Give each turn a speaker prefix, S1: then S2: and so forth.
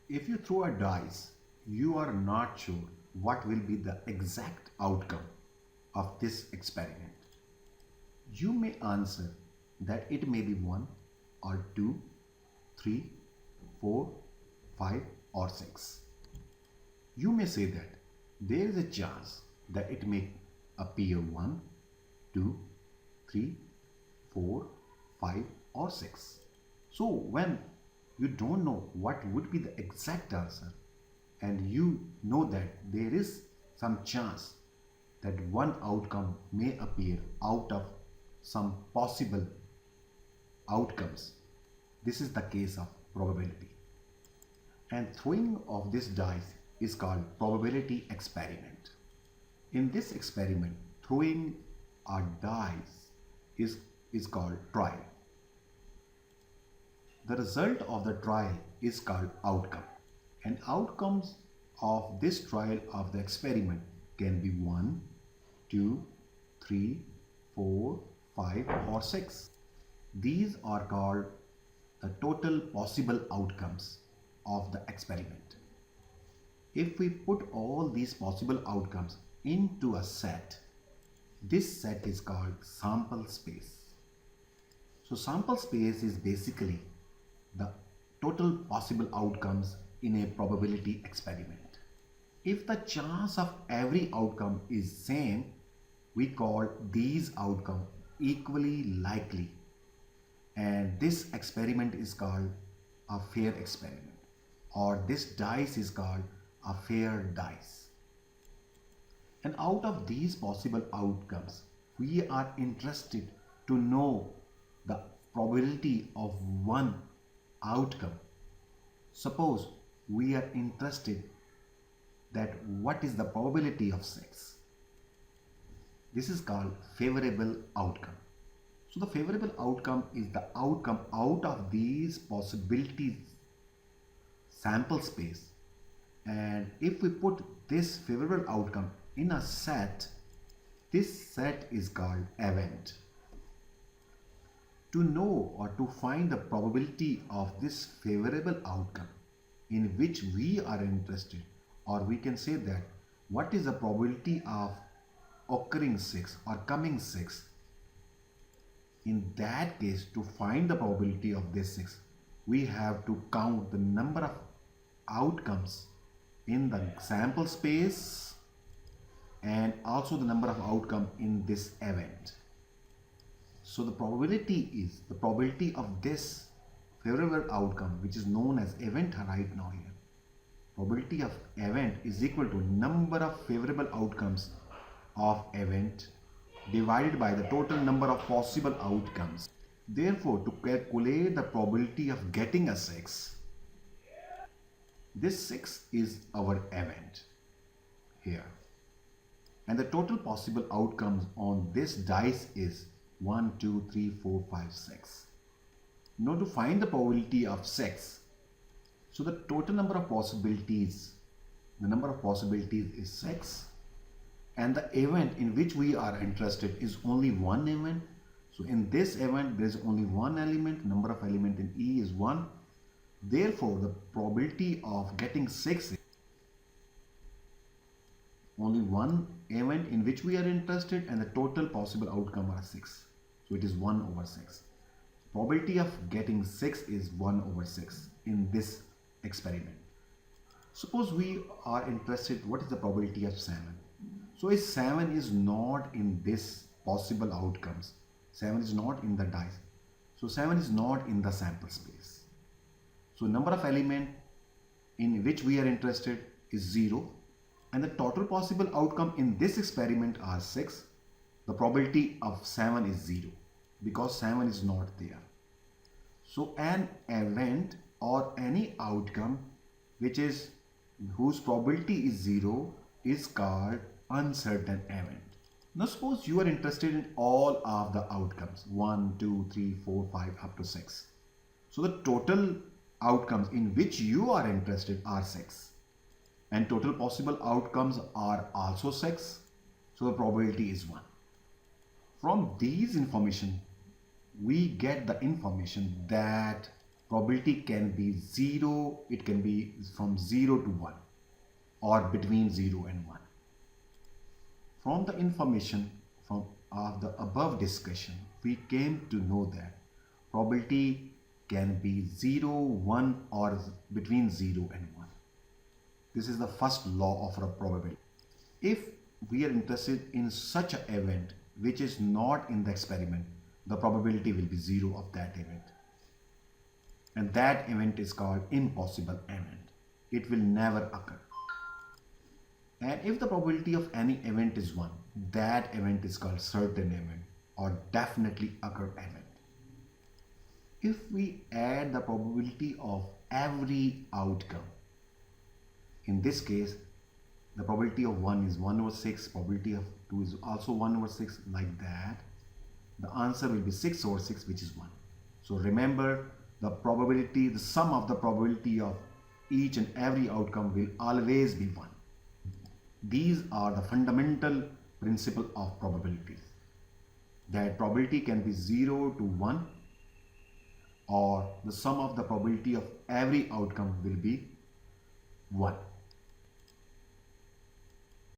S1: If you throw a dice, you are not sure what will be the exact outcome of this experiment. You may answer that it may be 1 or 2, 3, 4, 5 or 6. You may say that there is a chance that it may appear 1, 2, 3, 4, 5 or 6. So when you don't know what would be the exact answer and you know that there is some chance that one outcome may appear out of some possible outcomes, this is the case of probability. And throwing of this dice is called probability experiment. In this experiment, throwing a dice is called trial. The result of the trial is called outcome. And outcomes of this trial of the experiment can be 1, 2, 3, 4, 5 or 6. These are called the total possible outcomes of the experiment. If we put all these possible outcomes into a set, this set is called sample space. So sample space is basically the total possible outcomes in a probability experiment. If the chance of every outcome is same, we call these outcomes equally likely, and this experiment is called a fair experiment, or this dice is called a fair dice. And out of these possible outcomes, we are interested to know the probability of one outcome. Suppose we are interested that what is the probability of 6. This is called favorable outcome. So the favorable outcome is the outcome out of these possibilities sample space, and if we put this favorable outcome in a set, this set is called event. To know or to find the probability of this favorable outcome in which we are interested, or we can say that what is the probability of occurring 6 or coming 6, in that case, to find the probability of this 6, we have to count the number of outcomes in the sample space and also the number of outcome in this event. So the probability of this favorable outcome, which is known as event right now here. Probability of event is equal to number of favorable outcomes of event divided by the total number of possible outcomes. Therefore, to calculate the probability of getting a 6, this 6 is our event here. And the total possible outcomes on this dice is 1, 2, 3, 4, 5, 6. Now to find the probability of 6, so the total number of possibilities, is 6, and the event in which we are interested is only one event. So in this event there is only one element, number of element in E is 1. Therefore the probability of getting 6 is only one event in which we are interested, and the total possible outcome are 6. So it is 1 over 6. Probability of getting 6 is 1 over 6 in this experiment. Suppose we are interested what is the probability of 7. So if 7 is not in this possible outcomes, 7 is not in the dice, so 7 is not in the sample space. So number of element in which we are interested is 0, and the total possible outcome in this experiment are 6. The probability of 7 is 0 because 7 is not there. So an event or any outcome whose probability is 0 is called uncertain event. Now suppose you are interested in all of the outcomes 1, 2, 3, 4, 5 up to 6. So the total outcomes in which you are interested are 6, and total possible outcomes are also 6. So the probability is 1. From these information we get the information that probability can be 0, it can be from 0 to 1 or between 0 and 1. From the information from of the above discussion, we came to know that probability can be 0, 1 or between 0 and 1. This is the first law of a probability. If we are interested in such an event which is not in the experiment, the probability will be 0 of that event. And that event is called impossible event. It will never occur. And if the probability of any event is 1, that event is called certain event or definitely occur event. If we add the probability of every outcome, in this case, the probability of 1 is 1 over 6, probability of 2 is also 1 over 6, like that, the answer will be 6 over 6, which is 1. So remember, the probability, the sum of the probability of each and every outcome will always be 1. These are the fundamental principle of probabilities. That probability can be 0 to 1, or the sum of the probability of every outcome will be 1.